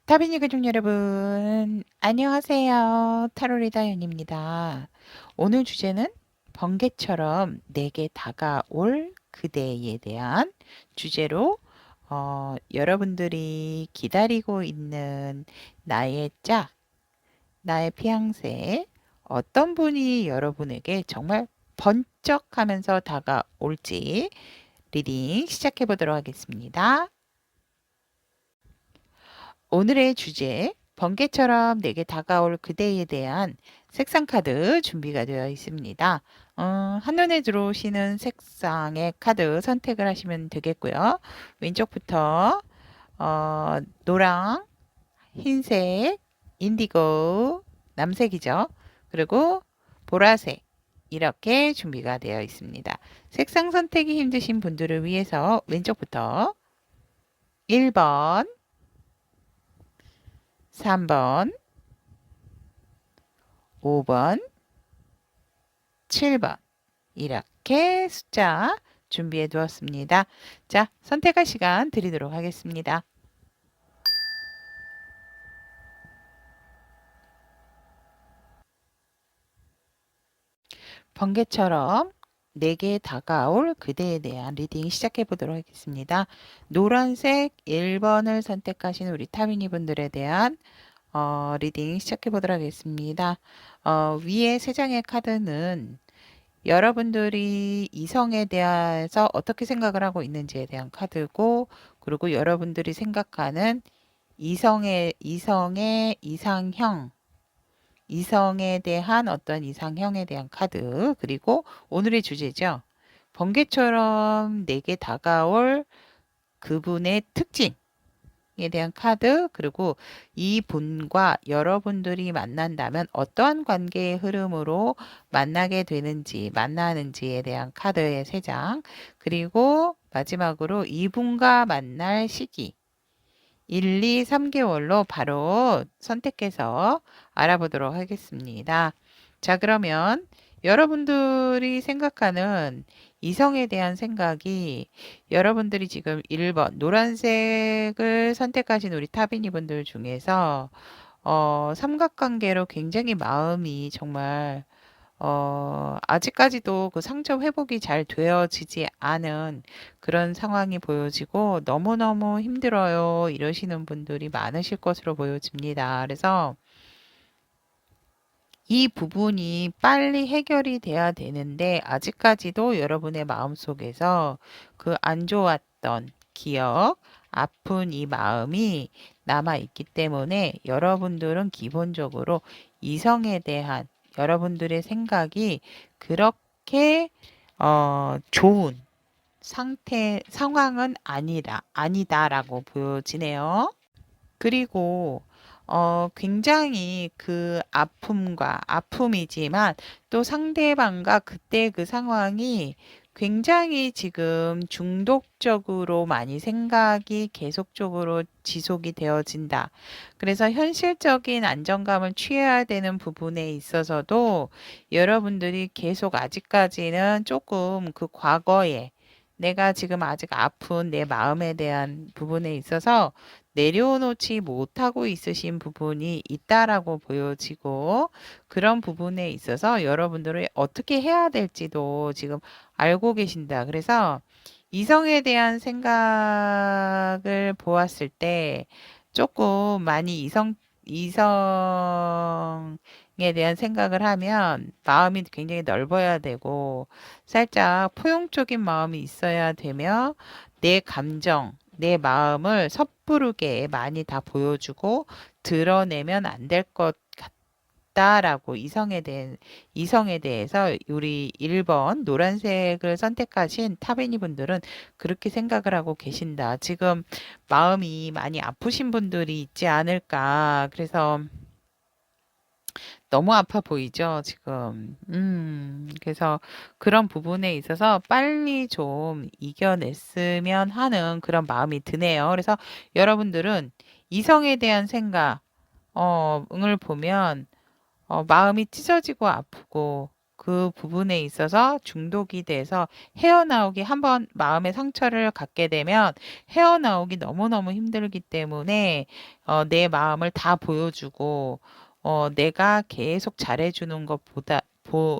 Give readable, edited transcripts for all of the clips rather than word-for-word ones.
타비니 가족 여러분, 안녕하세요. 타로리다 연입니다. 오늘 주제는 번개처럼 내게 다가올 그대에 대한 주제로 여러분들이 기다리고 있는 나의 짝, 나의 피앙새, 어떤 분이 여러분에게 정말 번쩍하면서 다가올지 리딩 시작해 보도록 하겠습니다. 오늘의 주제, 번개처럼 내게 다가올 그대에 대한 색상 카드 준비가 되어 있습니다. 한눈에 들어오시는 색상의 카드 선택을 하시면 되겠고요. 왼쪽부터 노랑, 흰색, 인디고, 남색이죠. 그리고 보라색 이렇게 준비가 되어 있습니다. 색상 선택이 힘드신 분들을 위해서 왼쪽부터 1번, 3번, 5번, 7번 이렇게 숫자 준비해 두었습니다. 자, 선택할 시간 드리도록 하겠습니다. 번개처럼 내게 다가올 그대에 대한 리딩 시작해 보도록 하겠습니다. 노란색 1번을 선택하신 우리 타미니 분들에 대한 리딩 시작해 보도록 하겠습니다. 위에 세 장의 카드는 여러분들이 이성에 대해서 어떻게 생각을 하고 있는지에 대한 카드고, 그리고 여러분들이 생각하는 이성의 이상형, 이성에 대한 어떤 이상형에 대한 카드, 그리고 오늘의 주제죠. 번개처럼 내게 다가올 그분의 특징, 에 대한 카드, 그리고 이 분과 여러분들이 만난다면 어떠한 관계의 흐름으로 만나게 되는지, 만나는지에 대한 카드의 세 장, 그리고 마지막으로 이분과 만날 시기, 1, 2, 3개월로 바로 선택해서 알아보도록 하겠습니다. 자, 그러면 여러분들이 생각하는 이성에 대한 생각이 여러분들이 지금 1번 노란색을 선택하신 우리 타비니 분들 중에서 삼각관계로 굉장히 마음이 정말 아직까지도 그 상처 회복이 잘 되어지지 않은 그런 상황이 보여지고 너무너무 힘들어요 이러시는 분들이 많으실 것으로 보여집니다. 그래서 이 부분이 빨리 해결이 돼야 되는데 아직까지도 여러분의 마음속에서 그 안 좋았던 기억, 아픈 이 마음이 남아 있기 때문에 여러분들은 기본적으로 이성에 대한 여러분들의 생각이 그렇게 좋은 상황은 아니다라고 보여지네요. 그리고 굉장히 그 아픔이지만 또 상대방과 그때 그 상황이 굉장히 지금 중독적으로 많이 생각이 계속적으로 지속이 되어진다. 그래서 현실적인 안정감을 취해야 되는 부분에 있어서도 여러분들이 계속 아직까지는 조금 그 과거에 내가 지금 아직 아픈 내 마음에 대한 부분에 있어서 내려놓지 못하고 있으신 부분이 있다라고 보여지고 그런 부분에 있어서 여러분들이 어떻게 해야 될지도 지금 알고 계신다. 그래서 이성에 대한 생각을 보았을 때 조금 많이 이성에 대한 생각을 하면 마음이 굉장히 넓어야 되고 살짝 포용적인 마음이 있어야 되며 내 감정, 내 마음을 섣부르게 많이 다 보여주고 드러내면 안 될 것 같다라고 이성에 대해서 우리 1번 노란색을 선택하신 타베니 분들은 그렇게 생각을 하고 계신다. 지금 마음이 많이 아프신 분들이 있지 않을까. 그래서 너무 아파 보이죠, 지금. 그래서 그런 부분에 있어서 빨리 좀 이겨냈으면 하는 그런 마음이 드네요. 그래서 여러분들은 이성에 대한 생각, 을 보면, 마음이 찢어지고 아프고, 그 부분에 있어서 중독이 돼서 헤어나오기 한번 마음의 상처를 갖게 되면 헤어나오기 너무너무 힘들기 때문에 내 마음을 다 보여주고 내가 계속 잘해주는 것보다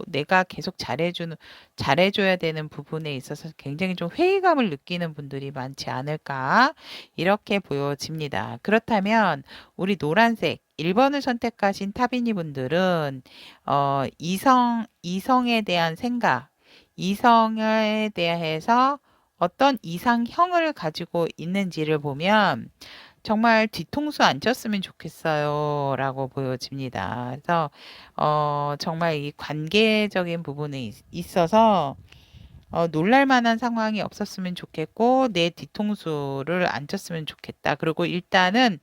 내가 계속 잘해줘야 되는 부분에 있어서 굉장히 좀 회의감을 느끼는 분들이 많지 않을까 이렇게 보여집니다. 그렇다면 우리 노란색 1번을 선택하신 타비니 분들은 이성에 대한 생각, 이성에 대해서 어떤 이상형을 가지고 있는지를 보면 정말 뒤통수 안 쳤으면 좋겠어요. 라고 보여집니다. 그래서, 정말 이 관계적인 부분에 있어서 놀랄 만한 상황이 없었으면 좋겠고, 내 뒤통수를 안 쳤으면 좋겠다. 그리고 일단은,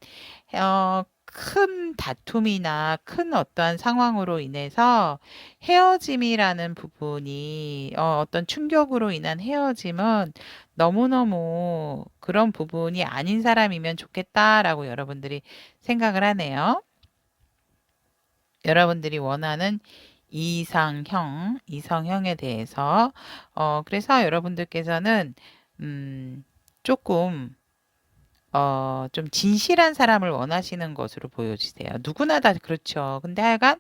큰 다툼이나 큰 어떠한 상황으로 인해서 헤어짐이라는 부분이, 어떤 충격으로 인한 헤어짐은 너무너무 그런 부분이 아닌 사람이면 좋겠다라고 여러분들이 생각을 하네요. 여러분들이 원하는 이성형에 대해서, 그래서 여러분들께서는, 조금, 좀 진실한 사람을 원하시는 것으로 보여주세요. 누구나 다 그렇죠. 근데 하여간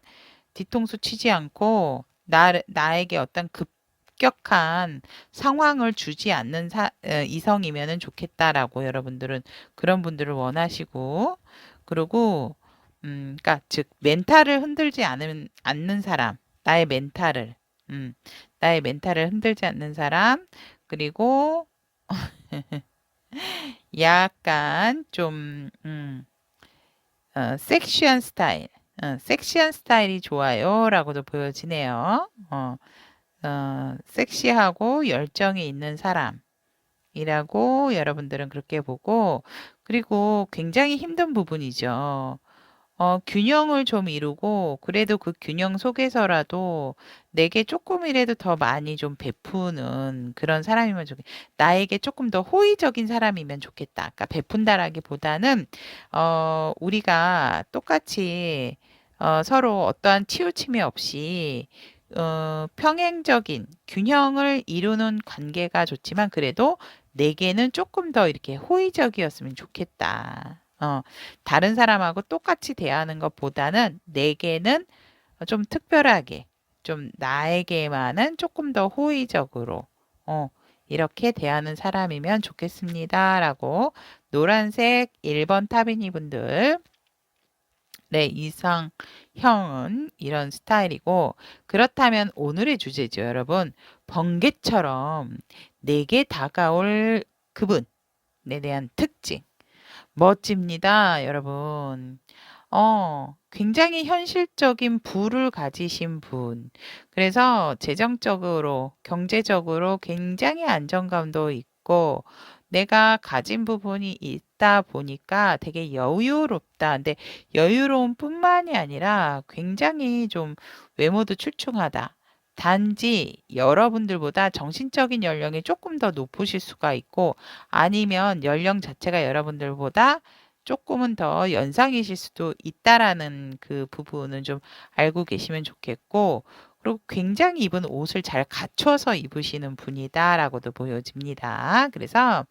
뒤통수 치지 않고, 나에게 어떤 급격한 상황을 주지 않는 이성이면은 좋겠다라고 여러분들은 그런 분들을 원하시고, 그리고 그러니까 즉 멘탈을 흔들지 않는 사람, 나의 멘탈을, 음, 나의 멘탈을 흔들지 않는 사람, 그리고 약간 좀 섹시한 스타일, 섹시한 스타일이 좋아요라고도 보여지네요. 섹시하고 열정이 있는 사람이라고 여러분들은 그렇게 보고, 그리고 굉장히 힘든 부분이죠. 균형을 좀 이루고, 그래도 그 균형 속에서라도 내게 조금이라도 더 많이 좀 베푸는 그런 사람이면 좋겠다. 나에게 조금 더 호의적인 사람이면 좋겠다. 그러니까 베푼다라기보다는, 우리가 똑같이, 서로 어떠한 치우침이 없이, 평행적인 균형을 이루는 관계가 좋지만, 그래도 내게는 조금 더 이렇게 호의적이었으면 좋겠다. 다른 사람하고 똑같이 대하는 것보다는 내게는 좀 특별하게, 좀 나에게만은 조금 더 호의적으로, 어, 이렇게 대하는 사람이면 좋겠습니다라고 노란색 1번 타비니 분들, 네, 이상형은 이런 스타일이고, 그렇다면 오늘의 주제죠, 여러분. 번개처럼 내게 다가올 그분에 대한 특징. 멋집니다, 여러분. 굉장히 현실적인 부를 가지신 분. 그래서 재정적으로, 경제적으로 굉장히 안정감도 있고, 내가 가진 부분이 있다 보니까 되게 여유롭다. 근데 여유로움 뿐만이 아니라 굉장히 좀 외모도 출중하다. 단지 여러분들보다 정신적인 연령이 조금 더 높으실 수가 있고, 아니면 연령 자체가 여러분들보다 조금은 더 연상이실 수도 있다라는 그 부분은 좀 알고 계시면 좋겠고, 그리고 굉장히 입은 옷을 잘 갖춰서 입으시는 분이다라고도 보여집니다. 그래서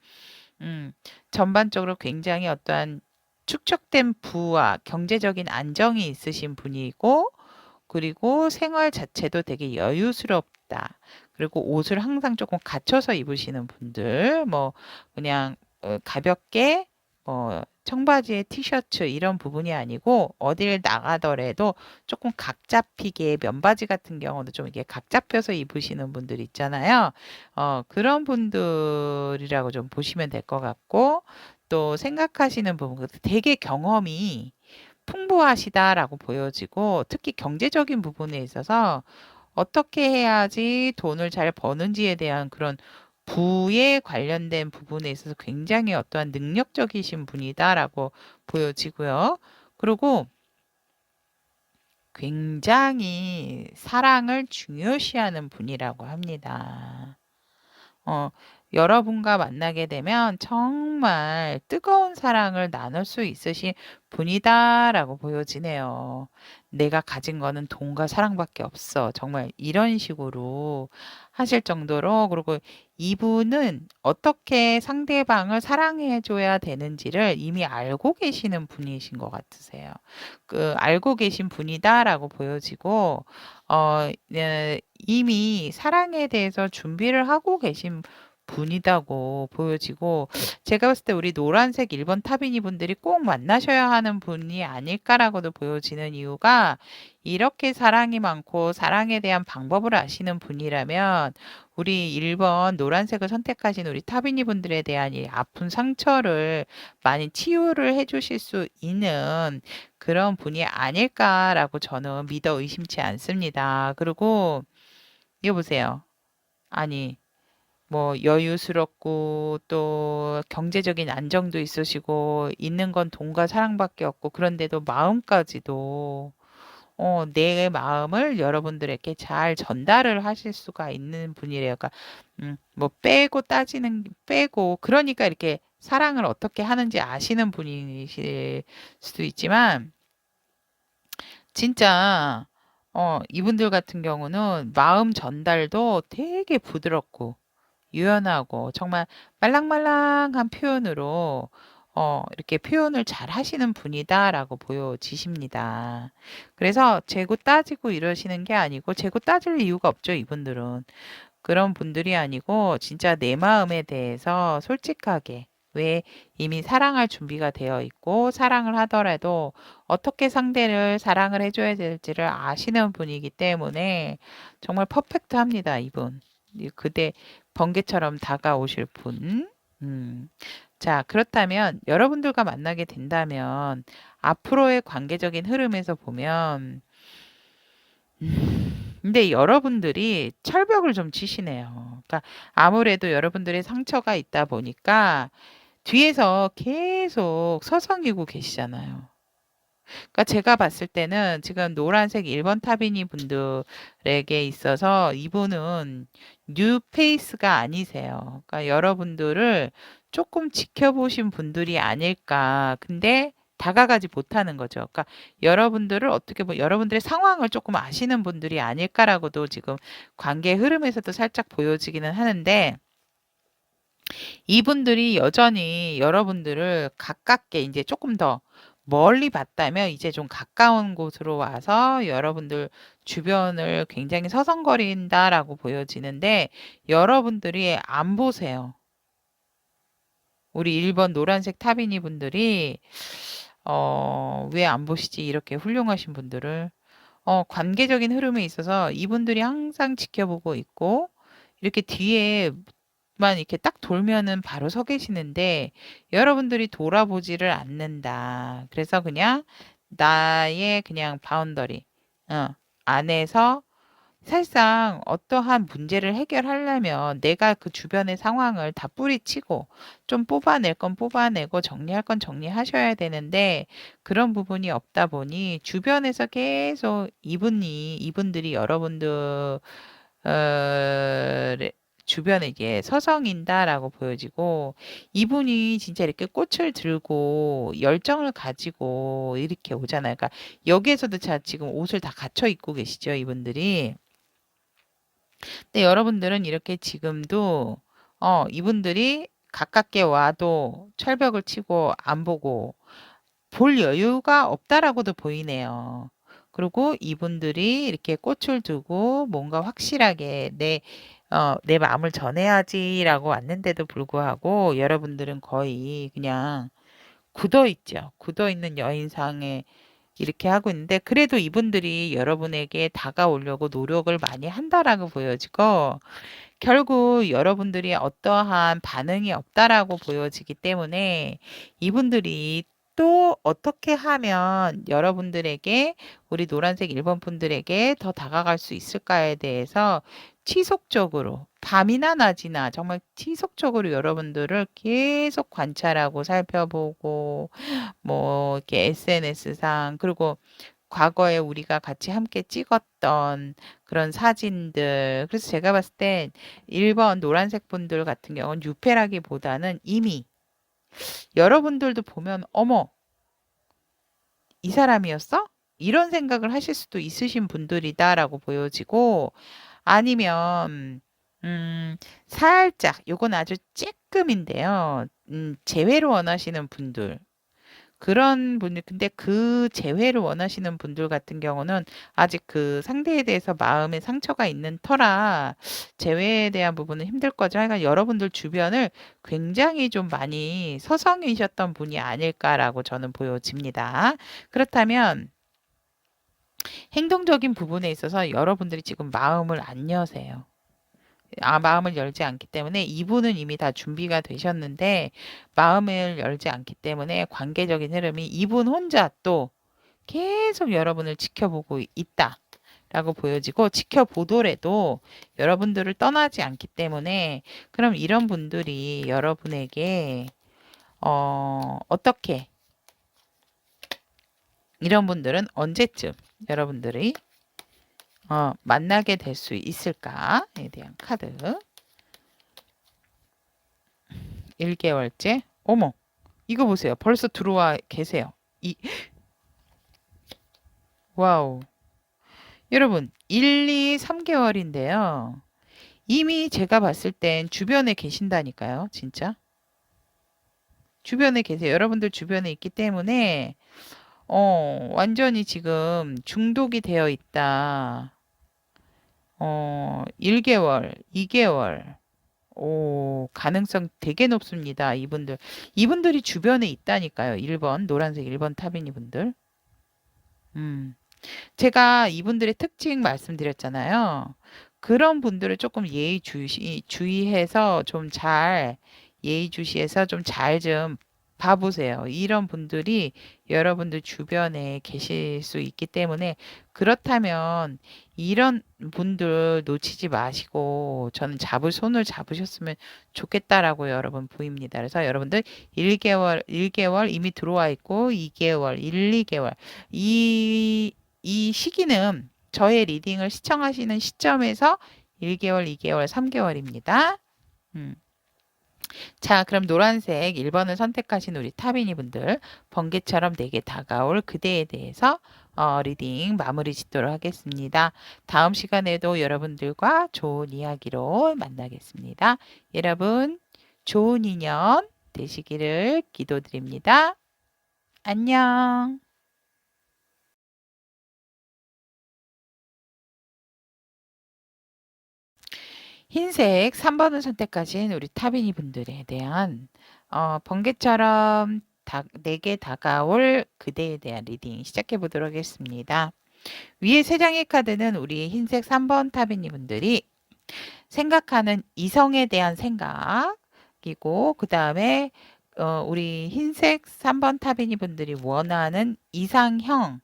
음, 전반적으로 굉장히 어떠한 축적된 부와 경제적인 안정이 있으신 분이고, 그리고 생활 자체도 되게 여유스럽다. 그리고 옷을 항상 조금 갖춰서 입으시는 분들, 뭐, 그냥 가볍게, 청바지에 티셔츠 이런 부분이 아니고, 어딜 나가더라도 조금 각 잡히게 면바지 같은 경우도 좀 이게 각 잡혀서 입으시는 분들 있잖아요. 그런 분들이라고 좀 보시면 될 것 같고, 또 생각하시는 부분, 되게 경험이 풍부하시다라고 보여지고, 특히 경제적인 부분에 있어서 어떻게 해야지 돈을 잘 버는지에 대한 그런 부에 관련된 부분에 있어서 굉장히 어떠한 능력적이신 분이다라고 보여지고요. 그리고 굉장히 사랑을 중요시하는 분이라고 합니다. 어, 여러분과 만나게 되면 정말 뜨거운 사랑을 나눌 수 있으신 분이다라고 보여지네요. 내가 가진 거는 돈과 사랑밖에 없어. 정말 이런 식으로 하실 정도로, 그리고 이분은 어떻게 상대방을 사랑해줘야 되는지를 이미 알고 계시는 분이신 것 같으세요. 알고 계신 분이다라고 보여지고, 이미 사랑에 대해서 준비를 하고 계신 분이다고 보여지고, 제가 봤을 때 우리 노란색 1번 타비니 분들이 꼭 만나셔야 하는 분이 아닐까라고도 보여지는 이유가, 이렇게 사랑이 많고 사랑에 대한 방법을 아시는 분이라면 우리 1번 노란색을 선택하신 우리 타비니 분들에 대한 이 아픈 상처를 많이 치유를 해주실 수 있는 그런 분이 아닐까라고 저는 믿어 의심치 않습니다. 그리고 이거 보세요. 아니, 뭐 여유스럽고 또 경제적인 안정도 있으시고 있는 건 돈과 사랑밖에 없고, 그런데도 마음까지도 내 마음을 여러분들에게 잘 전달을 하실 수가 있는 분이래요. 그러니까 뭐 빼고 그러니까 이렇게 사랑을 어떻게 하는지 아시는 분이실 수도 있지만, 진짜 이분들 같은 경우는 마음 전달도 되게 부드럽고 유연하고 정말 말랑말랑한 표현으로 이렇게 표현을 잘 하시는 분이다라고 보여지십니다. 그래서 재고 따지고 이러시는 게 아니고, 재고 따질 이유가 없죠, 이분들은. 그런 분들이 아니고 진짜 내 마음에 대해서 솔직하게, 왜 이미 사랑할 준비가 되어 있고 사랑을 하더라도 어떻게 상대를 사랑을 해줘야 될지를 아시는 분이기 때문에 정말 퍼펙트합니다, 이분. 그대 번개처럼 다가오실 분. 자, 그렇다면 여러분들과 만나게 된다면 앞으로의 관계적인 흐름에서 보면, 근데 여러분들이 철벽을 좀 치시네요. 그러니까 아무래도 여러분들의 상처가 있다 보니까 뒤에서 계속 서성이고 계시잖아요. 그러니까 제가 봤을 때는 지금 노란색 1번 타비니 분들에게 있어서 이분은 뉴 페이스가 아니세요. 그러니까 여러분들을 조금 지켜보신 분들이 아닐까. 근데 다가가지 못하는 거죠. 그러니까 여러분들을 어떻게 보면 여러분들의 상황을 조금 아시는 분들이 아닐까라고도 지금 관계 흐름에서도 살짝 보여지기는 하는데, 이분들이 여전히 여러분들을 가깝게 이제 조금 더 멀리 봤다면 이제 좀 가까운 곳으로 와서 여러분들 주변을 굉장히 서성거린다라고 보여지는데, 여러분들이 안 보세요. 우리 1번 노란색 타비니 분들이 왜 안 보시지? 이렇게 훌륭하신 분들을. 관계적인 흐름에 있어서 이분들이 항상 지켜보고 있고, 이렇게 뒤에만 이렇게 딱 돌면은 바로 서 계시는데 여러분들이 돌아보지를 않는다. 그래서 그냥 나의 그냥 바운더리 안에서 사실상 어떠한 문제를 해결하려면 내가 그 주변의 상황을 다 뿌리치고 좀 뽑아낼 건 뽑아내고 정리할 건 정리하셔야 되는데, 그런 부분이 없다 보니 주변에서 계속 이분들이 여러분들 주변에 이게 서성인다라고 보여지고, 이분이 진짜 이렇게 꽃을 들고 열정을 가지고 이렇게 오잖아요. 그러니까 여기에서도 자 지금 옷을 다 갖춰 입고 계시죠, 이분들이. 근데 여러분들은 이렇게 지금도 이분들이 가깝게 와도 철벽을 치고 안 보고 볼 여유가 없다라고도 보이네요. 그리고 이분들이 이렇게 꽃을 두고 뭔가 확실하게 내 마음을 전해야지라고 왔는데도 불구하고 여러분들은 거의 그냥 굳어 있죠. 굳어 있는 여인상에 이렇게 하고 있는데, 그래도 이분들이 여러분에게 다가오려고 노력을 많이 한다라고 보여지고, 결국 여러분들이 어떠한 반응이 없다라고 보여지기 때문에 이분들이 또 어떻게 하면 여러분들에게, 우리 노란색 1번 분들에게 더 다가갈 수 있을까에 대해서 지속적으로 밤이나 낮이나 정말 지속적으로 여러분들을 계속 관찰하고 살펴보고, 뭐 이렇게 SNS상, 그리고 과거에 우리가 같이 함께 찍었던 그런 사진들. 그래서 제가 봤을 땐 1번 노란색 분들 같은 경우는 유패라기보다는 이미 여러분들도 보면 어머, 이 사람이었어? 이런 생각을 하실 수도 있으신 분들이다라고 보여지고 아니면 살짝 요건 아주 쬐끔인데요. 재회를 원하시는 분들 그런 분들, 근데 그 재회를 원하시는 분들 같은 경우는 아직 그 상대에 대해서 마음에 상처가 있는 터라 재회에 대한 부분은 힘들 거죠. 하여간 여러분들 주변을 굉장히 좀 많이 서성이셨던 분이 아닐까라고 저는 보여집니다. 그렇다면 행동적인 부분에 있어서 여러분들이 지금 마음을 안 여세요. 마음을 열지 않기 때문에 이분은 이미 다 준비가 되셨는데 마음을 열지 않기 때문에 관계적인 흐름이 이분 혼자 또 계속 여러분을 지켜보고 있다라고 보여지고 지켜보더라도 여러분들을 떠나지 않기 때문에 그럼 이런 분들이 여러분에게 어떻게 이런 분들은 언제쯤 여러분들이 만나게 될 수 있을까에 대한 카드 1개월째 어머 이거 보세요. 벌써 들어와 계세요. 와우. 여러분, 1, 2, 3개월인데요. 이미 제가 봤을 땐 주변에 계신다니까요. 진짜. 주변에 계세요. 여러분들 주변에 있기 때문에, 완전히 지금 중독이 되어 있다. 1개월, 2개월. 오, 가능성 되게 높습니다. 이분들. 이분들이 주변에 있다니까요. 1번, 노란색 1번 타비니 분들. 음. 제가 이분들의 특징 말씀드렸잖아요. 그런 분들을 조금 주의해서 좀 잘, 예의주시해서 좀 잘 좀 봐보세요. 이런 분들이 여러분들 주변에 계실 수 있기 때문에 그렇다면 이런 분들 놓치지 마시고 저는 손을 잡으셨으면 좋겠다라고 여러분 보입니다. 그래서 여러분들 1개월 이미 들어와 있고 2개월, 1, 2개월 이 시기는 저의 리딩을 시청하시는 시점에서 1개월, 2개월, 3개월입니다. 자, 그럼 노란색 1번을 선택하신 우리 타비니 분들, 번개처럼 내게 다가올 그대에 대해서 리딩 마무리 짓도록 하겠습니다. 다음 시간에도 여러분들과 좋은 이야기로 만나겠습니다. 여러분, 좋은 인연 되시기를 기도드립니다. 안녕. 흰색 3번을 선택하신 우리 타비니 분들에 대한 번개처럼 내게 다가올 그대에 대한 리딩 시작해 보도록 하겠습니다. 위에 세 장의 카드는 우리 흰색 3번 타비니 분들이 생각하는 이성에 대한 생각이고 그 다음에 우리 흰색 3번 타비니 분들이 원하는 이상형에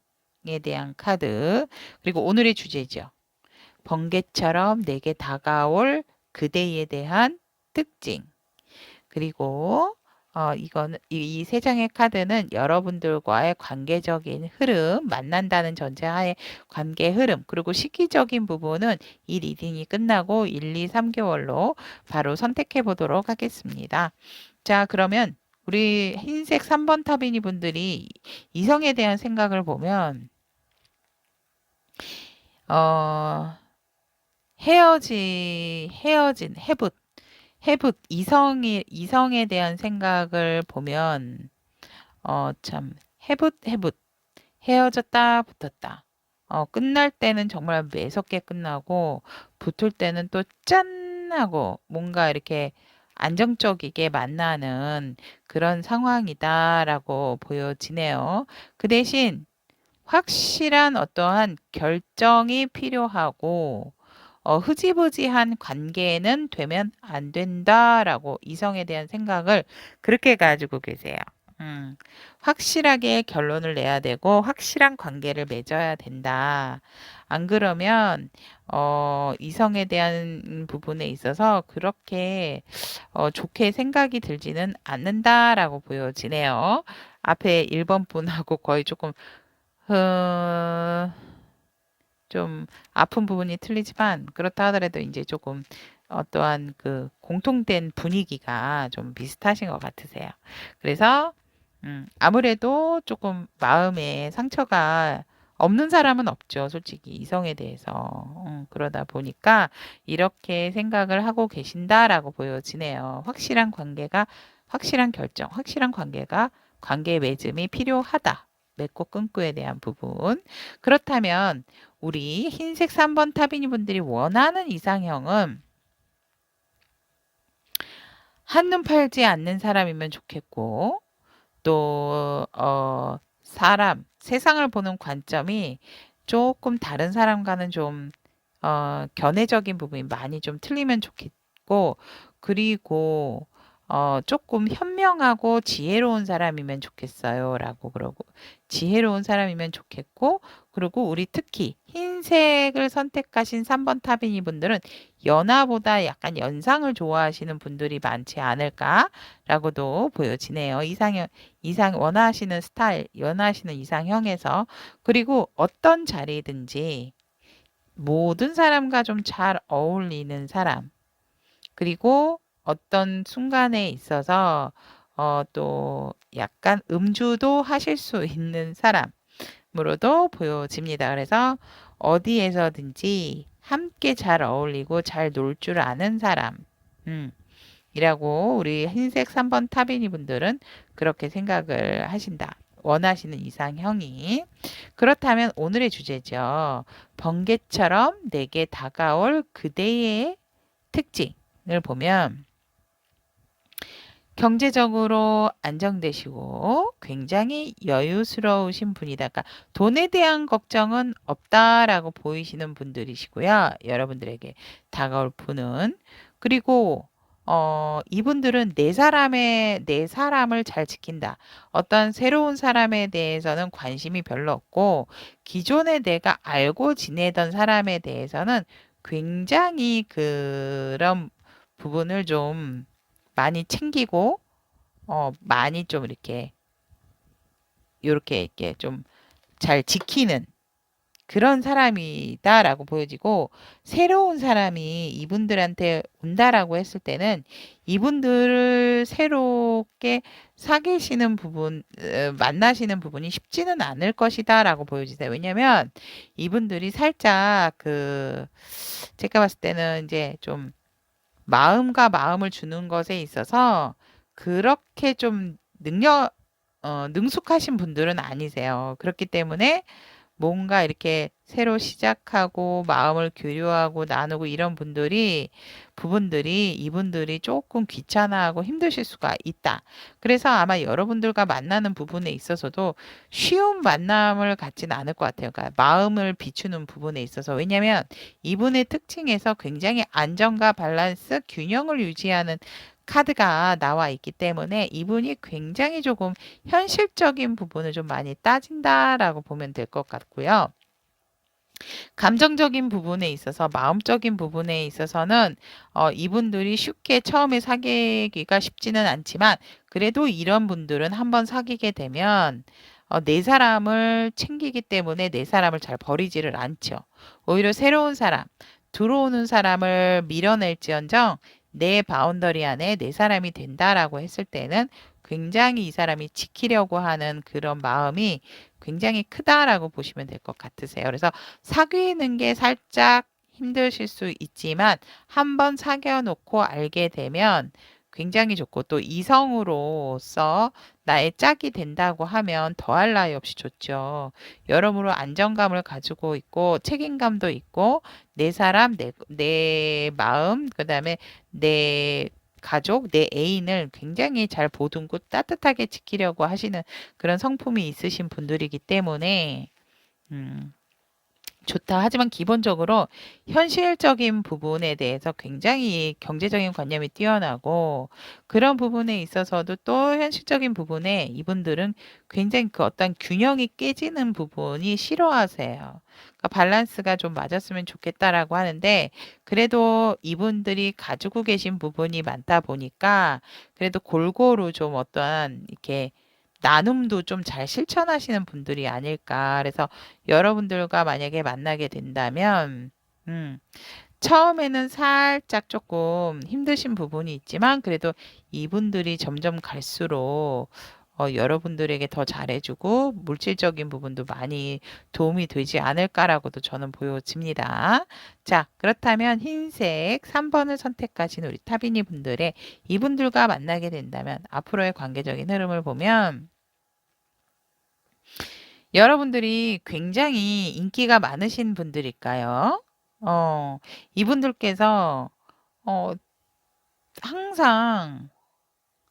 대한 카드 그리고 오늘의 주제죠. 번개처럼 내게 다가올 그대에 대한 특징. 그리고 이거는 이 세 장의 카드는 여러분들과의 관계적인 흐름, 만난다는 전제하에 관계 흐름, 그리고 시기적인 부분은 이 리딩이 끝나고 1, 2, 3개월로 바로 선택해 보도록 하겠습니다. 자, 그러면 우리 흰색 3번 타비니 분들이 이성에 대한 생각을 보면 헤어진, 이성에 대한 생각을 보면, 참, 헤어졌다, 붙었다. 끝날 때는 정말 매섭게 끝나고, 붙을 때는 또 짠하고, 뭔가 이렇게 안정적이게 만나는 그런 상황이다라고 보여지네요. 그 대신 확실한 어떠한 결정이 필요하고, 흐지부지한 관계는 되면 안 된다라고 이성에 대한 생각을 그렇게 가지고 계세요. 확실하게 결론을 내야 되고, 확실한 관계를 맺어야 된다. 안 그러면, 이성에 대한 부분에 있어서 그렇게, 좋게 생각이 들지는 않는다라고 보여지네요. 앞에 1번 분하고 거의 조금, 좀 아픈 부분이 틀리지만 그렇다 하더라도 이제 조금 어떠한 그 공통된 분위기가 좀 비슷하신 것 같으세요. 그래서 아무래도 조금 마음에 상처가 없는 사람은 없죠. 솔직히 이성에 대해서. 그러다 보니까 이렇게 생각을 하고 계신다라고 보여지네요. 확실한 결정, 확실한 관계 맺음이 필요하다. 맺고 끊고에 대한 부분. 그렇다면 우리 흰색 3번 타비니 분들이 원하는 이상형은 한눈 팔지 않는 사람이면 좋겠고, 또, 세상을 보는 관점이 조금 다른 사람과는 좀, 견해적인 부분이 많이 좀 틀리면 좋겠고, 그리고, 조금 현명하고 지혜로운 사람이면 좋겠어요. 라고 그러고, 지혜로운 사람이면 좋겠고, 그리고 우리 특히 흰색을 선택하신 3번 타비니 분들은 연하보다 약간 연상을 좋아하시는 분들이 많지 않을까라고도 보여지네요. 원하시는 스타일, 원하시는 이상형에서. 그리고 어떤 자리든지 모든 사람과 좀 잘 어울리는 사람. 그리고 어떤 순간에 있어서 또 약간 음주도 하실 수 있는 사람으로도 보여집니다. 그래서 어디에서든지 함께 잘 어울리고 잘 놀 줄 아는 사람. 이라고 우리 흰색 3번 타비니 분들은 그렇게 생각을 하신다. 원하시는 이상형이. 그렇다면 오늘의 주제죠. 번개처럼 내게 다가올 그대의 특징을 보면 경제적으로 안정되시고 굉장히 여유스러우신 분이다. 그러니까 돈에 대한 걱정은 없다라고 보이시는 분들이시고요. 여러분들에게 다가올 분은. 그리고 이분들은 내 사람을 잘 지킨다. 어떤 새로운 사람에 대해서는 관심이 별로 없고 기존에 내가 알고 지내던 사람에 대해서는 굉장히 그런 부분을 좀 많이 챙기고 많이 좀 이렇게 좀 잘 지키는 그런 사람이다라고 보여지고 새로운 사람이 이분들한테 온다라고 했을 때는 이분들을 새롭게 만나시는 부분이 쉽지는 않을 것이다라고 보여지세요. 왜냐면 이분들이 살짝 제가 봤을 때는 이제 좀 마음과 마음을 주는 것에 있어서 그렇게 좀 능숙하신 분들은 아니세요. 그렇기 때문에 뭔가 이렇게 새로 시작하고 마음을 교류하고 나누고 이런 부분들이 이분들이 조금 귀찮아하고 힘드실 수가 있다. 그래서 아마 여러분들과 만나는 부분에 있어서도 쉬운 만남을 갖지는 않을 것 같아요. 그러니까 마음을 비추는 부분에 있어서. 왜냐하면 이분의 특징에서 굉장히 안정과 밸런스, 균형을 유지하는 카드가 나와 있기 때문에 이분이 굉장히 조금 현실적인 부분을 좀 많이 따진다라고 보면 될 것 같고요. 감정적인 부분에 있어서, 마음적인 부분에 있어서는 이분들이 쉽게 처음에 사귀기가 쉽지는 않지만 그래도 이런 분들은 한번 사귀게 되면 내 사람을 챙기기 때문에 내 사람을 잘 버리지를 않죠. 오히려 새로운 사람, 들어오는 사람을 밀어낼지언정 내 바운더리 안에 내 사람이 된다라고 했을 때는 굉장히 이 사람이 지키려고 하는 그런 마음이 굉장히 크다라고 보시면 될 것 같으세요. 그래서 사귀는 게 살짝 힘드실 수 있지만 한번 사귀어 놓고 알게 되면 굉장히 좋고 또 이성으로서 나의 짝이 된다고 하면 더할 나위 없이 좋죠. 여러모로 안정감을 가지고 있고 책임감도 있고 내 사람, 내 마음, 그다음에 내 가족, 내 애인을 굉장히 잘 보듬고 따뜻하게 지키려고 하시는 그런 성품이 있으신 분들이기 때문에 음, 좋다. 하지만 기본적으로 현실적인 부분에 대해서 굉장히 경제적인 관념이 뛰어나고 그런 부분에 있어서도 또 현실적인 부분에 이분들은 굉장히 그 어떤 균형이 깨지는 부분이 싫어하세요. 그러니까 밸런스가 좀 맞았으면 좋겠다라고 하는데 그래도 이분들이 가지고 계신 부분이 많다 보니까 그래도 골고루 좀 어떠한 이렇게 나눔도 좀 잘 실천하시는 분들이 아닐까. 그래서 여러분들과 만약에 만나게 된다면, 음, 처음에는 살짝 조금 힘드신 부분이 있지만 그래도 이분들이 점점 갈수록 여러분들에게 더 잘해주고 물질적인 부분도 많이 도움이 되지 않을까라고도 저는 보여집니다. 자, 그렇다면 흰색 3번을 선택하신 우리 타비니 분들의 이분들과 만나게 된다면 앞으로의 관계적인 흐름을 보면 여러분들이 굉장히 인기가 많으신 분들일까요? 어, 이분들께서 어, 항상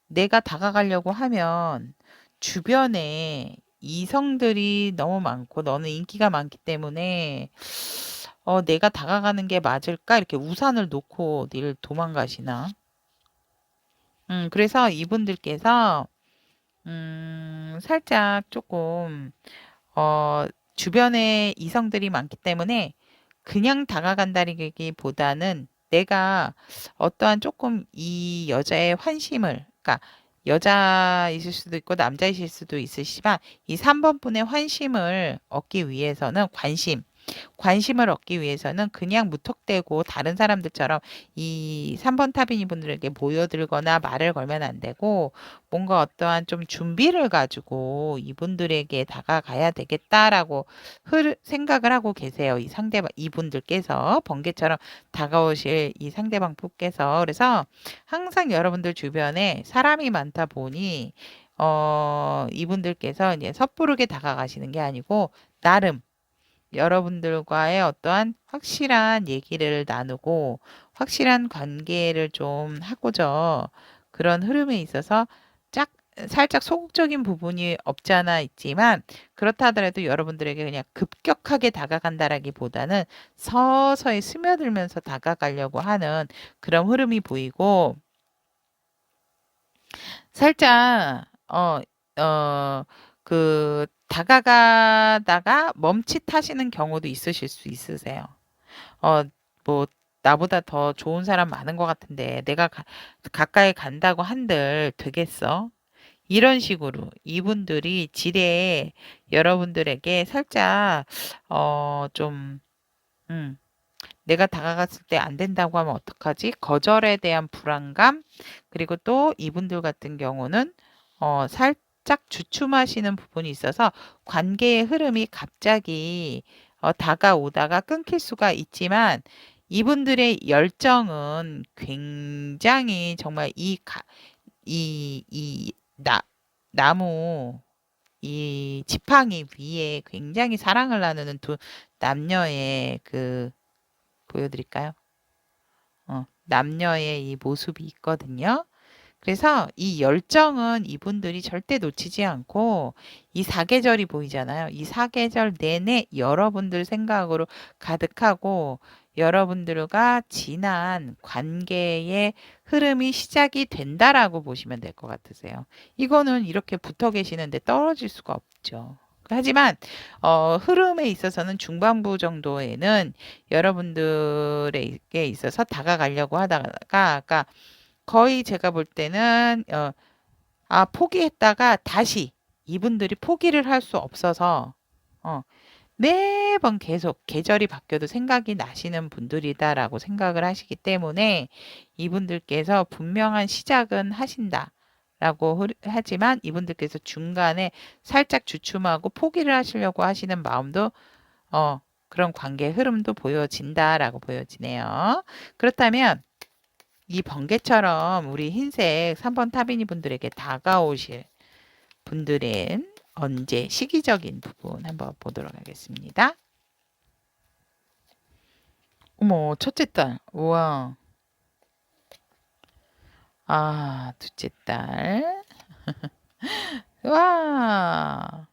내가 다가가려고 하면 주변에 이성들이 너무 많고 너는 인기가 많기 때문에 내가 다가가는 게 맞을까? 이렇게 우산을 놓고 어디를 도망가시나? 그래서 이분들께서 살짝 조금 주변에 이성들이 많기 때문에 그냥 다가간다기보다는 내가 어떠한 조금 이 여자의 환심을, 그러니까 여자이실 수도 있고 남자이실 수도 있으시지만 이 3번 분의 환심을 얻기 위해서는 관심을 얻기 위해서는 그냥 무턱대고 다른 사람들처럼 이 3번 타비니 분들에게 모여들거나 말을 걸면 안 되고 뭔가 어떠한 좀 준비를 가지고 이분들에게 다가가야 되겠다라고 생각을 하고 계세요. 이 상대방, 이분들께서 번개처럼 다가오실 이 상대방 분께서. 그래서 항상 여러분들 주변에 사람이 많다 보니 이분들께서 이제 섣부르게 다가가시는 게 아니고 나름 여러분들과의 어떠한 확실한 얘기를 나누고 확실한 관계를 좀 하고자 그런 흐름에 있어서 짝 살짝 소극적인 부분이 없지 않아 있지만 그렇다 하더라도 여러분들에게 그냥 급격하게 다가간다라기보다는 서서히 스며들면서 다가가려고 하는 그런 흐름이 보이고 살짝 다가가다가 멈칫하시는 경우도 있으실 수 있으세요. 어, 뭐 나보다 더 좋은 사람 많은 것 같은데 내가 가까이 간다고 한들 되겠어? 이런 식으로 이분들이 지레 여러분들에게 살짝 좀 내가 다가갔을 때 안 된다고 하면 어떡하지? 거절에 대한 불안감, 그리고 또 이분들 같은 경우는 살짝 주춤하시는 부분이 있어서 관계의 흐름이 갑자기 다가오다가 끊길 수가 있지만 이분들의 열정은 굉장히 정말 나무, 이 지팡이 위에 굉장히 사랑을 나누는 두 남녀의 보여드릴까요? 남녀의 이 모습이 있거든요. 그래서 이 열정은 이분들이 절대 놓치지 않고 이 사계절이 보이잖아요. 이 사계절 내내 여러분들 생각으로 가득하고 여러분들과 진한 관계의 흐름이 시작이 된다라고 보시면 될 것 같으세요. 이거는 이렇게 붙어 계시는데 떨어질 수가 없죠. 하지만 흐름에 있어서는 중반부 정도에는 여러분들에게 있어서 다가가려고 하다가 아까 거의 제가 볼 때는 포기했다가 다시 이분들이 포기를 할 수 없어서 어, 매번 계속 계절이 바뀌어도 생각이 나시는 분들이다라고 생각을 하시기 때문에 이분들께서 분명한 시작은 하신다라고 하지만 이분들께서 중간에 살짝 주춤하고 포기를 하시려고 하시는 마음도 그런 관계 흐름도 보여진다라고 보여지네요. 그렇다면 이 번개처럼 우리 흰색 3번 타비니 분들에게 다가오실 분들은 언제 시기적인 부분 한번 보도록 하겠습니다. 어머, 첫째 딸. 우와. 둘째 딸. 와.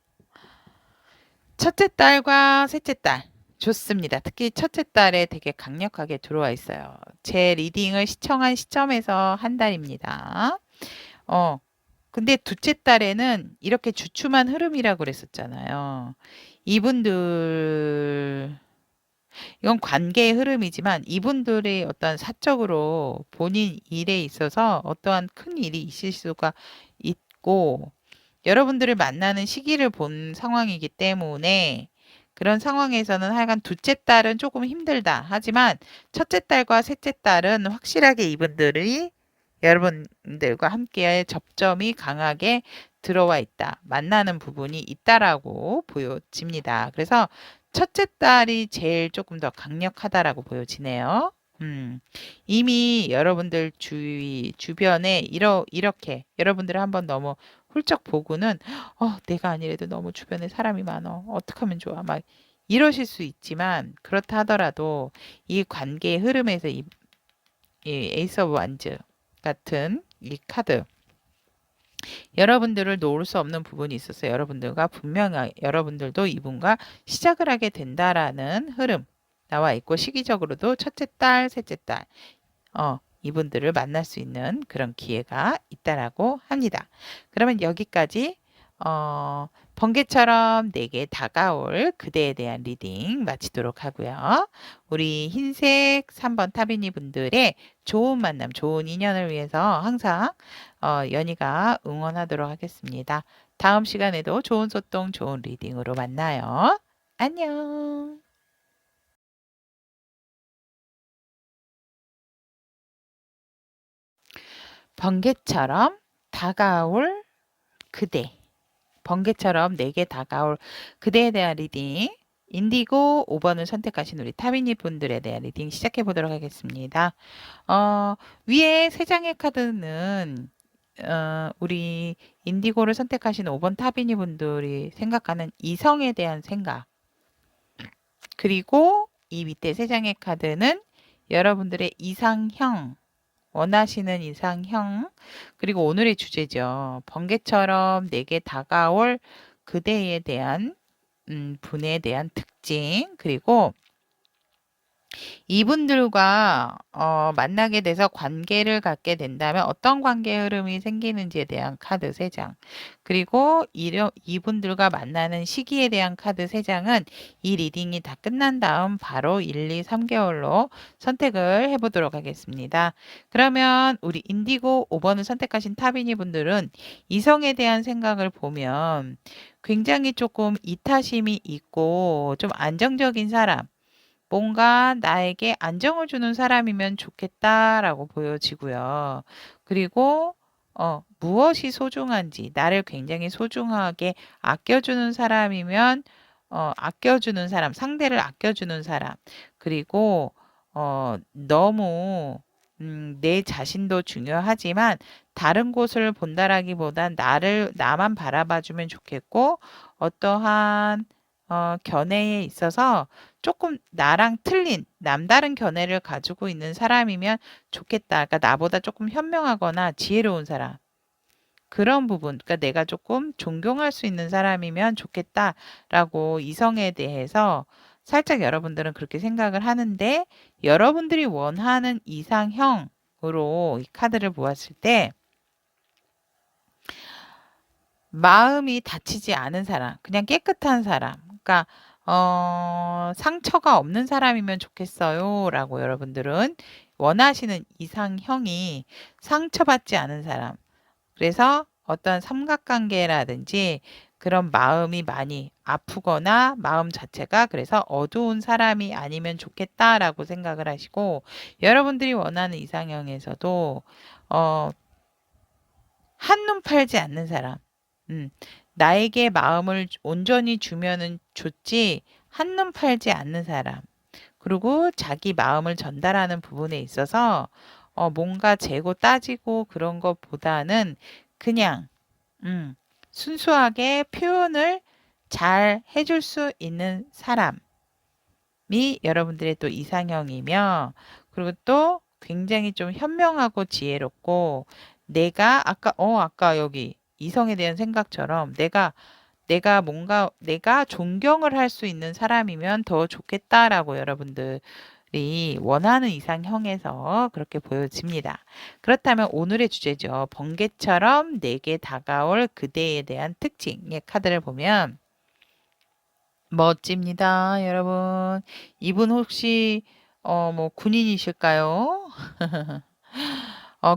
첫째 딸과 셋째 딸. 좋습니다. 특히 첫째 딸에 되게 강력하게 들어와 있어요. 제 리딩을 시청한 시점에서 한 달입니다. 근데 둘째 딸에는 이렇게 주춤한 흐름이라고 그랬었잖아요. 이분들, 이건 관계의 흐름이지만 이분들의 어떤 사적으로 본인 일에 있어서 어떠한 큰 일이 있을 수가 있고, 여러분들을 만나는 시기를 본 상황이기 때문에 그런 상황에서는 하여간 둘째 딸은 조금 힘들다. 하지만 첫째 딸과 셋째 딸은 확실하게 이분들이 여러분들과 함께의 접점이 강하게 들어와 있다. 만나는 부분이 있다라고 보여집니다. 그래서 첫째 딸이 제일 조금 더 강력하다라고 보여지네요. 이미 여러분들 주변에 이렇게 여러분들을 한번 너무 훌쩍 보고는 내가 아니래도 너무 주변에 사람이 많어. 어떡하면 좋아. 막 이러실 수 있지만 그렇다 하더라도 이 관계의 흐름에서 이 에이스 오브 완즈 같은 이 카드 여러분들을 놓을 수 없는 부분이 있었어요. 여러분들과 분명히 여러분들도 이분과 시작을 하게 된다라는 흐름 나와 있고 시기적으로도 첫째 딸, 셋째 딸 이분들을 만날 수 있는 그런 기회가 있다라고 합니다. 그러면 여기까지 번개처럼 내게 다가올 그대에 대한 리딩 마치도록 하고요. 우리 흰색 3번 타비니 분들의 좋은 만남, 좋은 인연을 위해서 항상 연희가 응원하도록 하겠습니다. 다음 시간에도 좋은 소통, 좋은 리딩으로 만나요. 안녕. 번개처럼 다가올 그대. 번개처럼 내게 다가올 그대에 대한 리딩. 인디고 5번을 선택하신 우리 타비니 분들에 대한 리딩 시작해 보도록 하겠습니다. 위에 세 장의 카드는 우리 인디고를 선택하신 5번 타비니 분들이 생각하는 이성에 대한 생각. 그리고 이 밑에 세 장의 카드는 여러분들의 이상형, 원하시는 이상형, 그리고 오늘의 주제죠. 번개처럼 내게 다가올 그대에 대한 분에 대한 특징, 그리고 이분들과 만나게 돼서 관계를 갖게 된다면 어떤 관계 흐름이 생기는지에 대한 카드 3장. 그리고 이분들과 만나는 시기에 대한 카드 3장은 이 리딩이 다 끝난 다음 바로 1, 2, 3개월로 선택을 해보도록 하겠습니다. 그러면 우리 인디고 5번을 선택하신 타비니 분들은 이성에 대한 생각을 보면 굉장히 조금 이타심이 있고 좀 안정적인 사람, 뭔가 나에게 안정을 주는 사람이면 좋겠다라고 보여지고요. 그리고 무엇이 소중한지 나를 굉장히 소중하게 아껴주는 사람이면 아껴주는 사람, 상대를 아껴주는 사람. 그리고 너무 내 자신도 중요하지만 다른 곳을 본다라기보단 나만 바라봐주면 좋겠고 어떠한 견해에 있어서 조금 나랑 틀린 남다른 견해를 가지고 있는 사람이면 좋겠다. 그러니까 나보다 조금 현명하거나 지혜로운 사람. 그런 부분, 그러니까 내가 조금 존경할 수 있는 사람이면 좋겠다라고 이성에 대해서 살짝 여러분들은 그렇게 생각을 하는데 여러분들이 원하는 이상형으로 이 카드를 보았을 때 마음이 다치지 않은 사람, 그냥 깨끗한 사람, 그러니까 상처가 없는 사람이면 좋겠어요. 라고 여러분들은 원하시는 이상형이 상처받지 않은 사람. 그래서 어떤 삼각관계라든지 그런 마음이 많이 아프거나 마음 자체가 그래서 어두운 사람이 아니면 좋겠다라고 생각을 하시고 여러분들이 원하는 이상형에서도 한눈 팔지 않는 사람. 나에게 마음을 온전히 주면은 좋지 한눈 팔지 않는 사람. 그리고 자기 마음을 전달하는 부분에 있어서 뭔가 재고 따지고 그런 것보다는 그냥 순수하게 표현을 잘 해줄 수 있는 사람이 여러분들의 또 이상형이며 그리고 또 굉장히 좀 현명하고 지혜롭고 내가 아까 여기 이성에 대한 생각처럼 내가 존경을 할 수 있는 사람이면 더 좋겠다라고 여러분들이 원하는 이상형에서 그렇게 보여집니다. 그렇다면 오늘의 주제죠. 번개처럼 내게 다가올 그대에 대한 특징의 카드를 보면 멋집니다, 여러분. 이분 혹시 뭐 군인이실까요?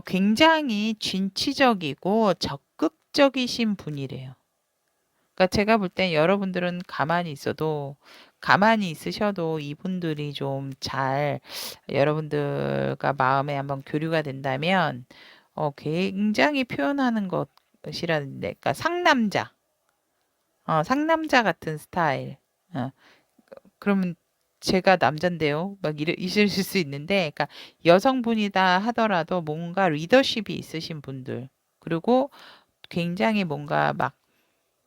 굉장히 진취적이고 적극적인 일적이신 분이래요. 그러니까 제가 볼 땐 여러분들은 가만히 있으셔도 이분들이 좀 잘 여러분들과 마음에 한번 교류가 된다면 굉장히 표현하는 것이라는데, 그러니까 상남자 같은 스타일. 어, 그러면 제가 남잔데요? 막 이러실 수 있는데, 그러니까 여성분이다 하더라도 뭔가 리더십이 있으신 분들, 그리고 굉장히 뭔가 막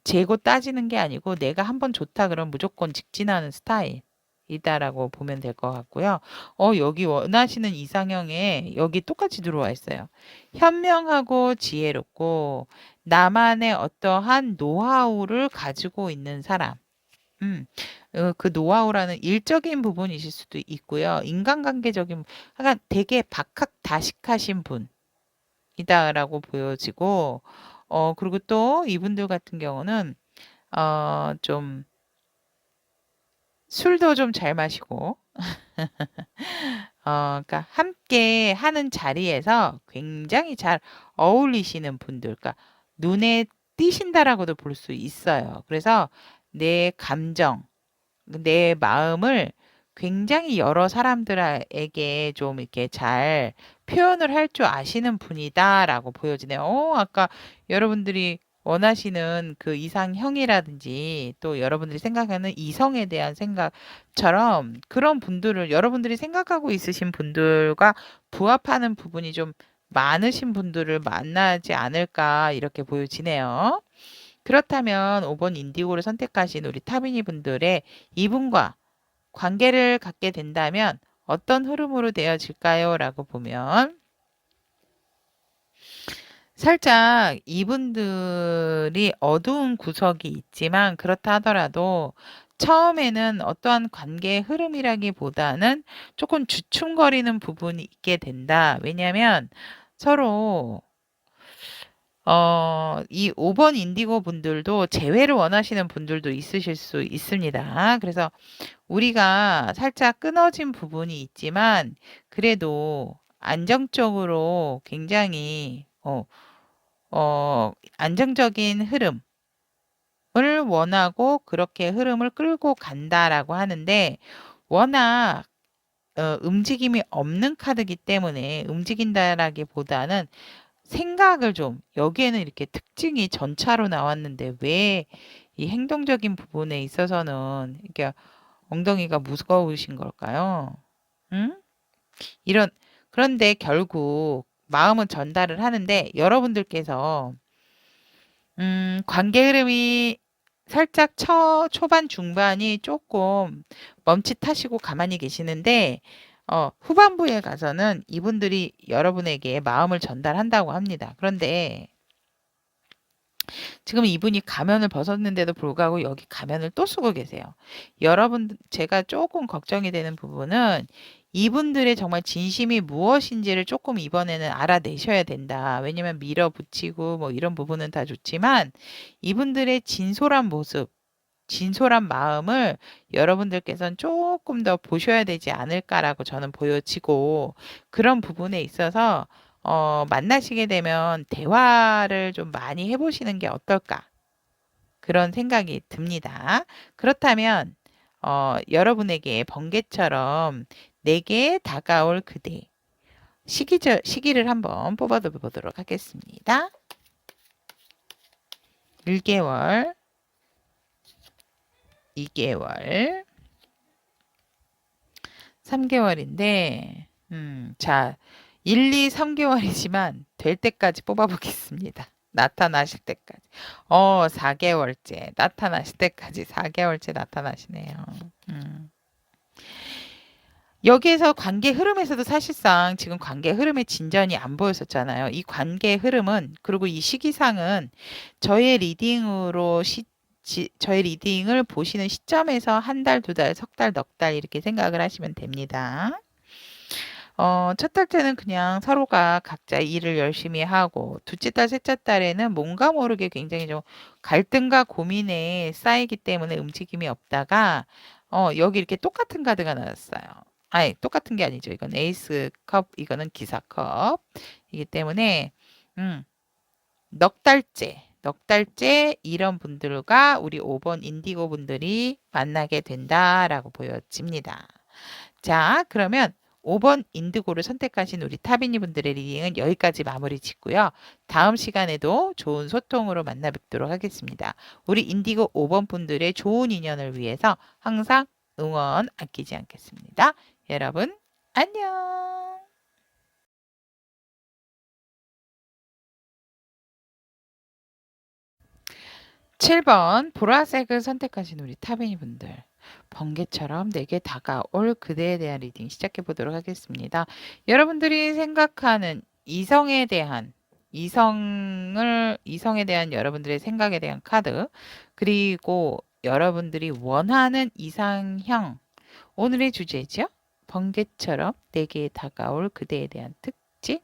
재고 따지는 게 아니고 내가 한번 좋다 그러면 무조건 직진하는 스타일이다라고 보면 될 것 같고요. 여기 원하시는 이상형에 여기 똑같이 들어와 있어요. 현명하고 지혜롭고 나만의 어떠한 노하우를 가지고 있는 사람. 음, 그 노하우라는 일적인 부분이실 수도 있고요. 인간관계적인, 약간 되게 박학다식하신 분이다라고 보여지고, 그리고 또 이분들 같은 경우는, 좀 술도 좀 잘 마시고, 그러니까 함께 하는 자리에서 굉장히 잘 어울리시는 분들, 그러니까 눈에 띄신다라고도 볼 수 있어요. 그래서 내 감정, 내 마음을 굉장히 여러 사람들에게 좀 이렇게 잘 표현을 할 줄 아시는 분이다라고 보여지네요. 아까 여러분들이 원하시는 그 이상형이라든지 또 여러분들이 생각하는 이성에 대한 생각처럼 그런 분들을 여러분들이 생각하고 있으신 분들과 부합하는 부분이 좀 많으신 분들을 만나지 않을까 이렇게 보여지네요. 그렇다면 5번 인디고를 선택하신 우리 타비니 분들의 이분과 관계를 갖게 된다면 어떤 흐름으로 되어질까요? 라고 보면 살짝 이분들이 어두운 구석이 있지만 그렇다 하더라도 처음에는 어떠한 관계의 흐름이라기보다는 조금 주춤거리는 부분이 있게 된다. 왜냐하면 서로 이 5번 인디고 분들도 재회를 원하시는 분들도 있으실 수 있습니다. 그래서 우리가 살짝 끊어진 부분이 있지만 그래도 안정적으로 굉장히 안정적인 흐름을 원하고 그렇게 흐름을 끌고 간다라고 하는데 워낙 움직임이 없는 카드이기 때문에 움직인다라기보다는 생각을 좀 여기에는 이렇게 특징이 전차로 나왔는데 왜 이 행동적인 부분에 있어서는 이게 엉덩이가 무거우신 걸까요? 응? 이런 그런데 결국 마음은 전달을 하는데 여러분들께서 관계 흐름이 살짝 초반 중반이 조금 멈칫하시고 가만히 계시는데 후반부에 가서는 이분들이 여러분에게 마음을 전달한다고 합니다. 그런데 지금 이분이 가면을 벗었는데도 불구하고 여기 가면을 또 쓰고 계세요. 여러분, 제가 조금 걱정이 되는 부분은 이분들의 정말 진심이 무엇인지를 조금 이번에는 알아내셔야 된다. 왜냐면 밀어붙이고 뭐 이런 부분은 다 좋지만 이분들의 진솔한 모습, 진솔한 마음을 여러분들께서는 조금 더 보셔야 되지 않을까라고 저는 보여지고 그런 부분에 있어서 만나시게 되면 대화를 좀 많이 해보시는 게 어떨까? 그런 생각이 듭니다. 그렇다면 여러분에게 번개처럼 내게 다가올 그대 시기를 한번 뽑아보도록 하겠습니다. 1개월, 2개월, 3개월인데 자, 1, 2, 3개월이지만 될 때까지 뽑아보겠습니다. 나타나실 때까지. 4개월째 나타나실 때까지 4개월째 나타나시네요. 여기에서 관계 흐름에서도 사실상 지금 관계 흐름의 진전이 안 보였었잖아요. 이 관계 흐름은 그리고 이 시기상은 저의 리딩으로 저의 리딩을 보시는 시점에서 한 달, 두 달, 석 달, 넉 달 이렇게 생각을 하시면 됩니다. 첫 달 때는 그냥 서로가 각자 일을 열심히 하고, 둘째 달, 셋째 달에는 뭔가 모르게 굉장히 좀 갈등과 고민에 쌓이기 때문에 움직임이 없다가, 여기 이렇게 똑같은 카드가 나왔어요. 아니, 똑같은 게 아니죠. 이건 에이스 컵, 이거는 기사 컵이기 때문에, 넉 달째, 넉 달째 이런 분들과 우리 5번 인디고 분들이 만나게 된다라고 보여집니다. 자, 그러면 5번 인디고를 선택하신 우리 타비니 분들의 리딩은 여기까지 마무리 짓고요. 다음 시간에도 좋은 소통으로 만나 뵙도록 하겠습니다. 우리 인디고 5번 분들의 좋은 인연을 위해서 항상 응원 아끼지 않겠습니다. 여러분, 안녕! 7번 보라색을 선택하신 우리 타비니 분들. 번개처럼 내게 다가올 그대에 대한 리딩 시작해 보도록 하겠습니다. 여러분들이 생각하는 이성에 대한 이성에 대한 여러분들의 생각에 대한 카드, 그리고 여러분들이 원하는 이상형, 오늘의 주제죠. 번개처럼 내게 다가올 그대에 대한 특징,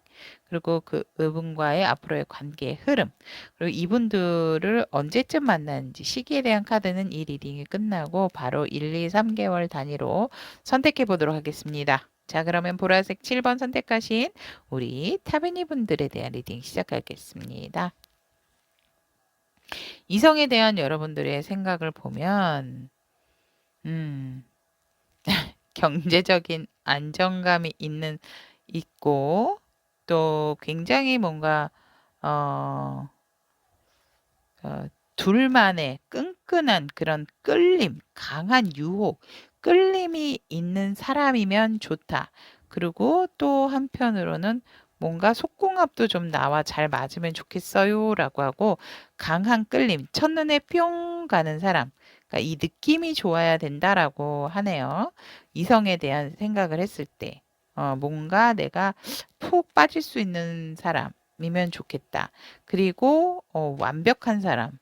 그리고 그분과의 앞으로의 관계의 흐름, 그리고 이분들을 언제쯤 만나는지 시기에 대한 카드는 이 리딩이 끝나고 바로 1, 2, 3개월 단위로 선택해 보도록 하겠습니다. 자, 그러면 보라색 7번 선택하신 우리 타비니 분들에 대한 리딩 시작하겠습니다. 이성에 대한 여러분들의 생각을 보면 경제적인 안정감이 있고 또 굉장히 뭔가 어, 둘만의 끈끈한 그런 끌림, 강한 유혹, 끌림이 있는 사람이면 좋다. 그리고 또 한편으로는 뭔가 속궁합도 좀 나와 잘 맞으면 좋겠어요 라고 하고 강한 끌림, 첫눈에 뿅 가는 사람. 그러니까 이 느낌이 좋아야 된다라고 하네요. 이성에 대한 생각을 했을 때. 뭔가 내가 푹 빠질 수 있는 사람이면 좋겠다. 그리고 완벽한 사람.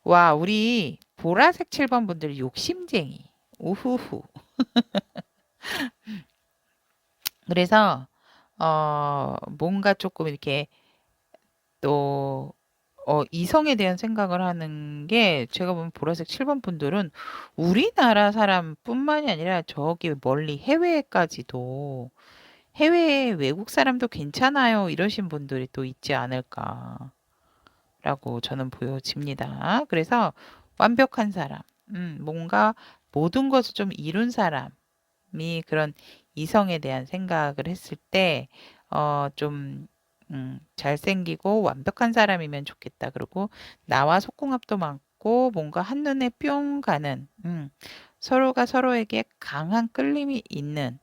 와, 우리 보라색 7번 분들 욕심쟁이. 우후후. 그래서 뭔가 조금 이렇게 또 이성에 대한 생각을 하는 게 제가 보면 보라색 7번 분들은 우리나라 사람뿐만이 아니라 저기 멀리 해외까지도 해외 외국 사람도 괜찮아요 이러신 분들이 또 있지 않을까라고 저는 보여집니다. 그래서 완벽한 사람, 뭔가 모든 것을 좀 이룬 사람이 그런 이성에 대한 생각을 했을 때, 좀, 잘생기고 완벽한 사람이면 좋겠다. 그리고 나와 속궁합도 많고 뭔가 한눈에 뿅 가는, 서로가 서로에게 강한 끌림이 있는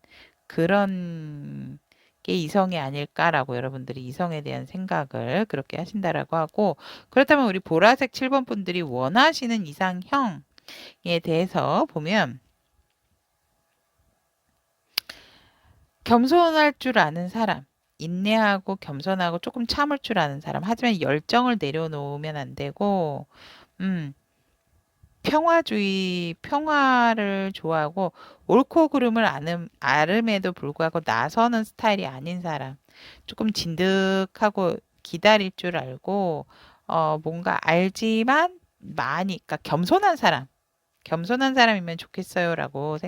그런 게 이성이 아닐까라고 여러분들이 이성에 대한 생각을 그렇게 하신다라고 하고, 그렇다면 우리 보라색 7번 분들이 원하시는 이상형에 대해서 보면 겸손할 줄 아는 사람, 인내하고 겸손하고 조금 참을 줄 아는 사람, 하지만 열정을 내려놓으면 안 되고, 음, 평화를 좋아하고 옳고 그름을 아름에도 불구하고 나서는 스타일이 아닌 사람. 조금 진득하고 기다릴 줄 알고, 뭔가 알지만 그러니까 겸손한 사람이면 좋겠어요라고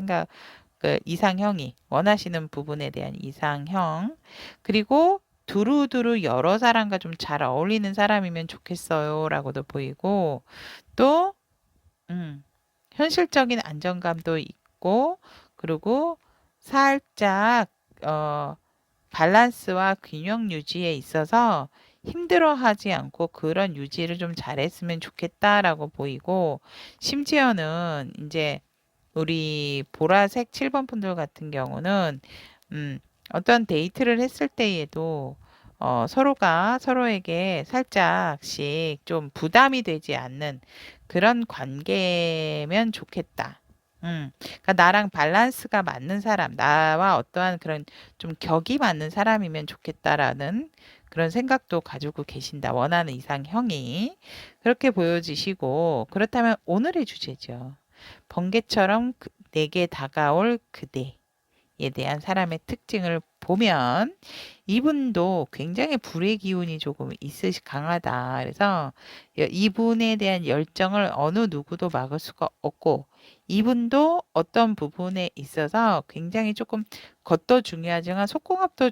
그 이상형이 원하시는 부분에 대한 이상형. 그리고 두루두루 여러 사람과 좀 잘 어울리는 사람이면 좋겠어요라고도 보이고, 또 현실적인 안정감도 있고, 그리고 살짝, 밸런스와 균형 유지에 있어서 힘들어하지 않고 그런 유지를 좀 잘했으면 좋겠다라고 보이고, 심지어는 이제 우리 보라색 7번 분들 같은 경우는, 어떤 데이트를 했을 때에도 서로가 서로에게 살짝씩 좀 부담이 되지 않는 그런 관계면 좋겠다. 그러니까 나랑 밸런스가 맞는 사람, 나와 어떠한 그런 좀 격이 맞는 사람이면 좋겠다라는 그런 생각도 가지고 계신다. 원하는 이상형이. 그렇게 보여지시고, 그렇다면 오늘의 주제죠. 번개처럼 내게 다가올 그대. 에 대한 사람의 특징을 보면 이분도 굉장히 불의 기운이 조금 강하다. 그래서 이분에 대한 열정을 어느 누구도 막을 수가 없고 이분도 어떤 부분에 있어서 굉장히 조금 겉도 중요하지만 속궁합도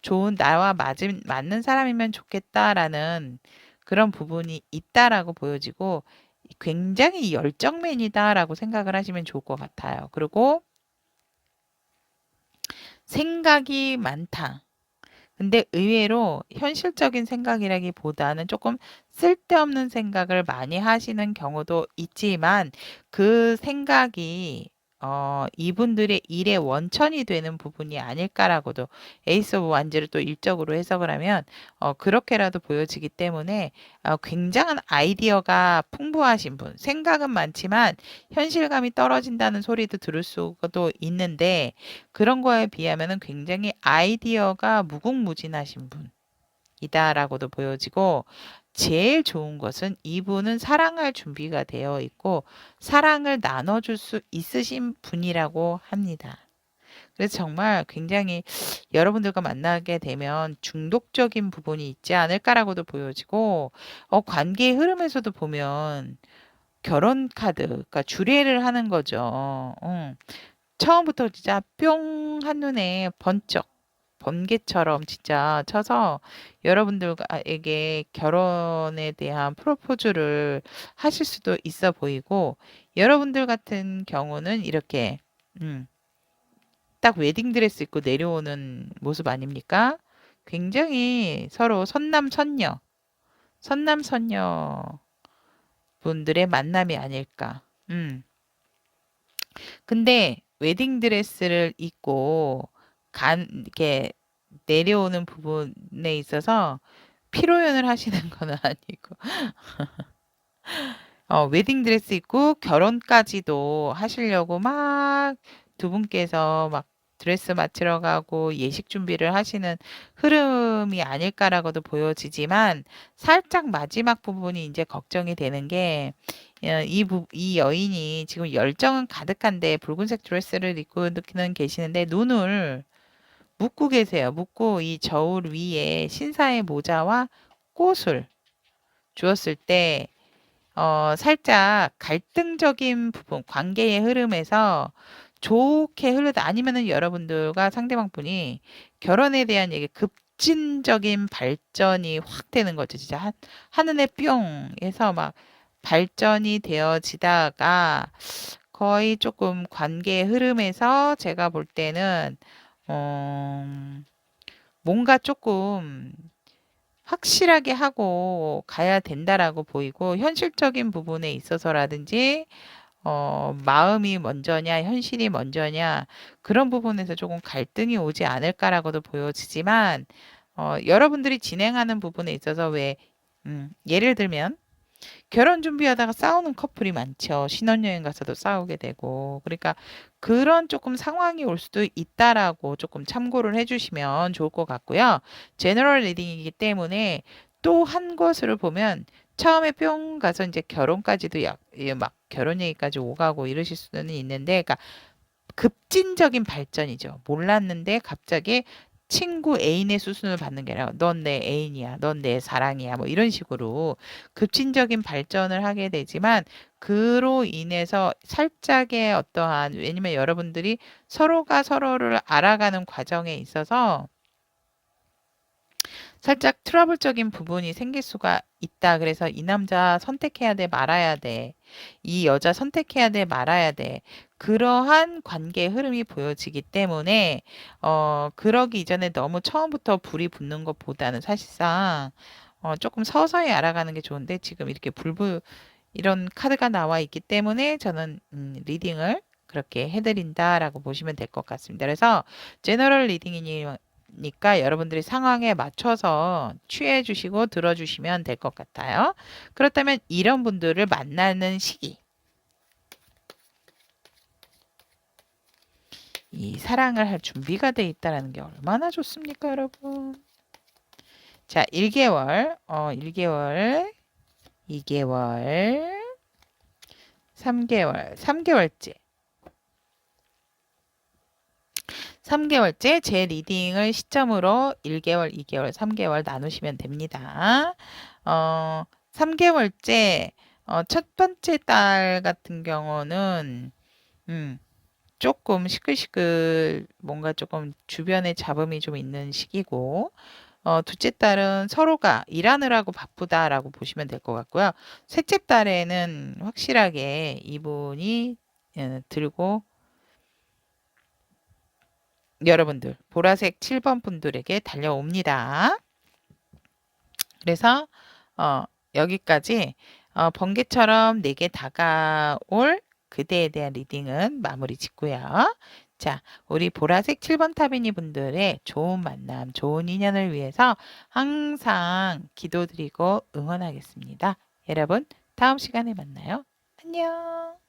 좋은 나와 맞는 사람이면 좋겠다라는 그런 부분이 있다라고 보여지고 굉장히 열정맨이다라고 생각을 하시면 좋을 것 같아요. 그리고 생각이 많다. 근데 의외로 현실적인 생각이라기보다는 조금 쓸데없는 생각을 많이 하시는 경우도 있지만 그 생각이 이분들의 일의 원천이 되는 부분이 아닐까라고도 에이스 오브 완즈를 또 일적으로 해석을 하면 그렇게라도 보여지기 때문에 굉장한 아이디어가 풍부하신 분, 생각은 많지만 현실감이 떨어진다는 소리도 들을 수도 있는데 그런 거에 비하면은 굉장히 아이디어가 무궁무진하신 분이다라고도 보여지고 제일 좋은 것은 이분은 사랑할 준비가 되어 있고 사랑을 나눠줄 수 있으신 분이라고 합니다. 그래서 정말 굉장히 여러분들과 만나게 되면 중독적인 부분이 있지 않을까라고도 보여지고 관계의 흐름에서도 보면 결혼 카드, 그러니까 주례를 하는 거죠. 처음부터 진짜 뿅 한눈에 번쩍 번개처럼 진짜 쳐서 여러분들에게 결혼에 대한 프로포즈를 하실 수도 있어 보이고 여러분들 같은 경우는 이렇게 음, 딱 웨딩드레스 입고 내려오는 모습 아닙니까? 굉장히 서로 선남선녀 분들의 만남이 아닐까. 근데 웨딩드레스를 입고 이렇게 내려오는 부분에 있어서 피로연을 하시는 건 아니고, 웨딩드레스 입고 결혼까지도 하시려고 막 두 분께서 막 드레스 맞추러 가고 예식 준비를 하시는 흐름이 아닐까라고도 보여지지만 살짝 마지막 부분이 이제 걱정이 되는 게 이 여인이 지금 열정은 가득한데 붉은색 드레스를 입고는 계시는데 눈을 묶고 계세요. 묶고 이 저울 위에 신사의 모자와 꽃을 주었을 때 살짝 갈등적인 부분, 관계의 흐름에서 좋게 흐르다 아니면은 여러분들과 상대방 분이 결혼에 대한 얘기 급진적인 발전이 확 되는 거죠. 진짜 한눈에 뿅 해서 막 발전이 되어지다가 거의 조금 관계의 흐름에서 제가 볼 때는 어, 뭔가 조금 확실하게 하고 가야 된다라고 보이고 현실적인 부분에 있어서라든지 마음이 먼저냐 현실이 먼저냐 그런 부분에서 조금 갈등이 오지 않을까라고도 보여지지만 여러분들이 진행하는 부분에 있어서 왜 예를 들면 결혼 준비하다가 싸우는 커플이 많죠. 신혼여행 가서도 싸우게 되고. 그러니까 그런 조금 상황이 올 수도 있다라고 조금 참고를 해주시면 좋을 것 같고요. 제너럴 리딩이기 때문에 또 한 것으로 보면 처음에 뿅 가서 이제 결혼까지도 막 결혼 얘기까지 오가고 이러실 수는 있는데, 그러니까 급진적인 발전이죠. 몰랐는데 갑자기 친구 애인의 수순을 받는 게 아니라 넌 내 애인이야, 넌 내 사랑이야, 뭐 이런 식으로 급진적인 발전을 하게 되지만 그로 인해서 살짝의 어떠한 왜냐면 여러분들이 서로가 서로를 알아가는 과정에 있어서 살짝 트러블적인 부분이 생길 수가 있다. 그래서 이 남자 선택해야 돼, 말아야 돼. 이 여자 선택해야 돼, 말아야 돼. 그러한 관계의 흐름이 보여지기 때문에, 그러기 이전에 너무 처음부터 불이 붙는 것보다는 사실상, 조금 서서히 알아가는 게 좋은데, 지금 이렇게 이런 카드가 나와 있기 때문에 저는, 리딩을 그렇게 해드린다라고 보시면 될 것 같습니다. 그래서, 제너럴 리딩이니, 니까 여러분들이 상황에 맞춰서 취해 주시고 들어주시면 될 것 같아요. 그렇다면 이런 분들을 만나는 시기. 이 사랑을 할 준비가 돼 있다는 게 얼마나 좋습니까, 여러분? 자, 1개월, 1개월, 2개월, 3개월, 3개월째. 3개월째 제 리딩을 시점으로 1개월, 2개월, 3개월 나누시면 됩니다. 3개월째 첫 번째 달 같은 경우는 조금 시끌시끌 뭔가 조금 주변에 잡음이 좀 있는 시기고 둘째 딸은 서로가 일하느라고 바쁘다라고 보시면 될 것 같고요. 셋째 딸에는 확실하게 이분이 들고 여러분들 보라색 7번 분들에게 달려옵니다. 그래서 여기까지 번개처럼 내게 다가올 그대에 대한 리딩은 마무리 짓고요. 자, 우리 보라색 7번 타비니 분들의 좋은 만남, 좋은 인연을 위해서 항상 기도드리고 응원하겠습니다. 여러분, 다음 시간에 만나요. 안녕.